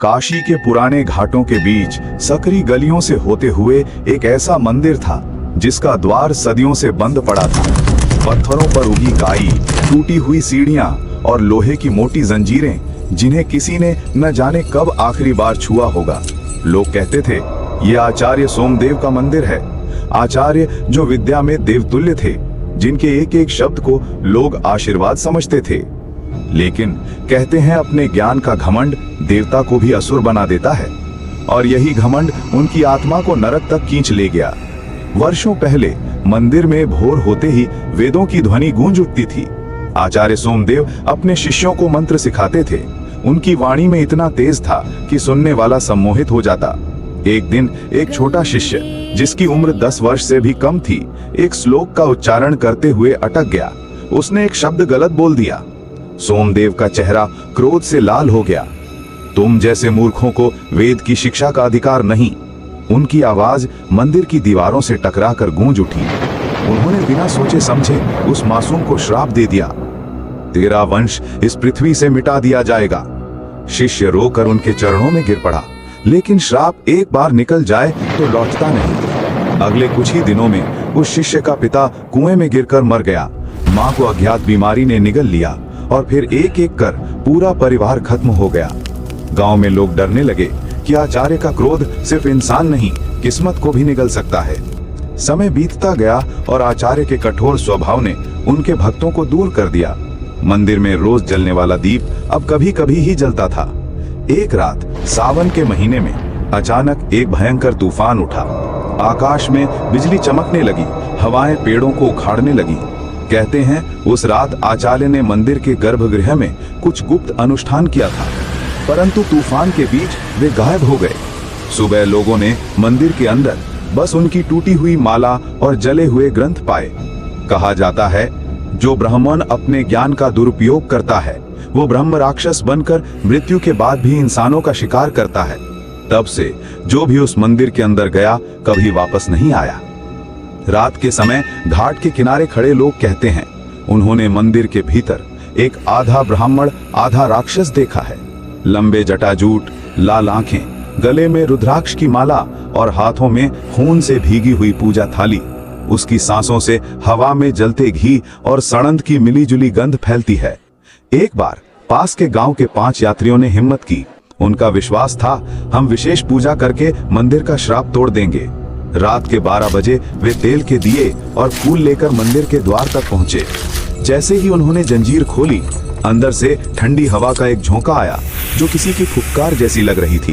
काशी के पुराने घाटों के बीच सकरी गलियों से होते हुए एक ऐसा मंदिर था जिसका द्वार सदियों से बंद पड़ा था। पत्थरों पर उगी काई, टूटी हुई सीढ़ियां और लोहे की मोटी जंजीरें जिन्हें किसी ने न जाने कब आखिरी बार छुआ होगा। लोग कहते थे ये आचार्य सोमदेव का मंदिर है। आचार्य जो विद्या में देवतुल्य थे, जिनके एक एक शब्द को लोग आशीर्वाद समझते थे। लेकिन कहते हैं अपने ज्ञान का घमंड देवता को भी असुर बना देता है, और यही घमंड उनकी आत्मा को नरक तक खींच ले गया। वर्षों पहले मंदिर में भोर होते ही वेदों की ध्वनि गूंज उठती थी। आचार्य सोमदेव अपने शिष्यों को मंत्र सिखाते थे। उनकी वाणी में इतना तेज था कि सुनने वाला सम्मोहित हो जाता। एक दिन एक छोटा शिष्य जिसकी उम्र 10 वर्ष से भी कम थी, एक श्लोक का उच्चारण करते हुए अटक गया। उसने एक शब्द गलत बोल दिया। सोमदेव का चेहरा क्रोध से लाल हो गया। तुम जैसे मूर्खों को वेद की शिक्षा का अधिकार नहीं। उनकी आवाज मंदिर की दीवारों से टकराकर गूंज उठी। उन्होंने बिना सोचे समझे उस मासूम को श्राप दे दिया। तेरा वंश इस पृथ्वी से मिटा दिया जाएगा। शिष्य रोकर उनके चरणों में गिर पड़ा, लेकिन श्राप एक बार निकल जाए तो लौटता नहीं। अगले कुछ ही दिनों में उस शिष्य का पिता कुएं में गिरकर मर गया। मां को अज्ञात बीमारी ने निगल लिया और फिर एक एक कर पूरा परिवार खत्म हो गया। गांव में लोग डरने लगे कि आचार्य का क्रोध सिर्फ इंसान नहीं, किस्मत को भी निगल सकता है। समय बीतता गया और आचार्य के कठोर स्वभाव ने उनके भक्तों को दूर कर दिया। मंदिर में रोज जलने वाला दीप अब कभी कभी ही जलता था। एक रात सावन के महीने में अचानक एक भयंकर तूफान उठा। आकाश में बिजली चमकने लगी, हवाएं पेड़ों को उखाड़ने लगी। कहते हैं उस रात आचार्य ने मंदिर के गर्भगृह में कुछ गुप्त अनुष्ठान किया था, परंतु तूफान के बीच वे गायब हो गए। सुबह लोगों ने मंदिर के अंदर बस उनकी टूटी हुई माला और जले हुए ग्रंथ पाए। कहा जाता है जो ब्राह्मण अपने ज्ञान का दुरुपयोग करता है वो ब्रह्म राक्षस बनकर मृत्यु के बाद भी इंसानों का शिकार करता है। तब से जो भी उस मंदिर के अंदर गया कभी वापस नहीं आया। रात के समय घाट के किनारे खड़े लोग कहते हैं उन्होंने मंदिर के भीतर एक आधा ब्राह्मण आधा राक्षस देखा है। लंबे जटाजूट, लाल आंखें, गले में रुद्राक्ष की माला और हाथों में खून से भीगी हुई पूजा थाली। उसकी सांसों से हवा में जलते घी और सड़ंद की मिलीजुली गंध फैलती है। एक बार पास के गांव के 5 यात्रियों ने हिम्मत की। उनका विश्वास था हम विशेष पूजा करके मंदिर का श्राप तोड़ देंगे। रात के 12 बजे वे तेल के दिए और फूल लेकर मंदिर के द्वार तक पहुंचे। जैसे ही उन्होंने जंजीर खोली, अंदर से ठंडी हवा का एक झोंका आया जो किसी की फुफकार जैसी लग रही थी।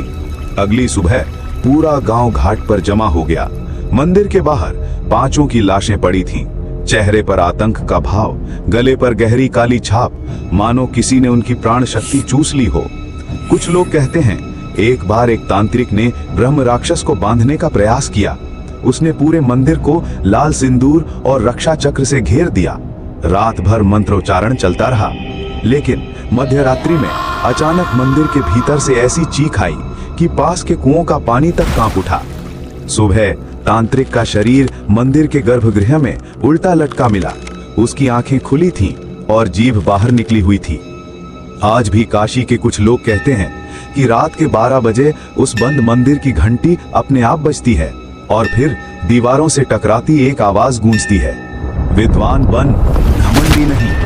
अगली सुबह पूरा गांव घाट पर जमा हो गया। मंदिर के बाहर 5 की लाशें पड़ी थीं। चेहरे पर आतंक का भाव, गले पर गहरी काली छाप, मानो किसी ने उनकी प्राण शक्ति चूस ली हो। कुछ लोग कहते हैं एक बार एक तांत्रिक ने ब्रह्म राक्षस को बांधने का प्रयास किया। उसने पूरे मंदिर को लाल सिंदूर और रक्षा चक्र से घेर दिया। रात भर मंत्रोच्चारण चलता रहा, लेकिन मध्य रात्रि में अचानक मंदिर के भीतर से ऐसी चीख आई कि पास के कुओं का पानी तक कांप उठा। सुबह तांत्रिक का शरीर मंदिर के गर्भगृह में उल्टा लटका मिला। उसकी आंखें खुली थीं और जीभ बाहर निकली हुई थी। आज भी काशी के कुछ लोग कहते हैं कि रात के 12 बजे उस बंद मंदिर की घंटी अपने आप बजती है और फिर दीवारों से टकराती एक आवाज गूंजती है, विद्वान बन, घमंडी नहीं।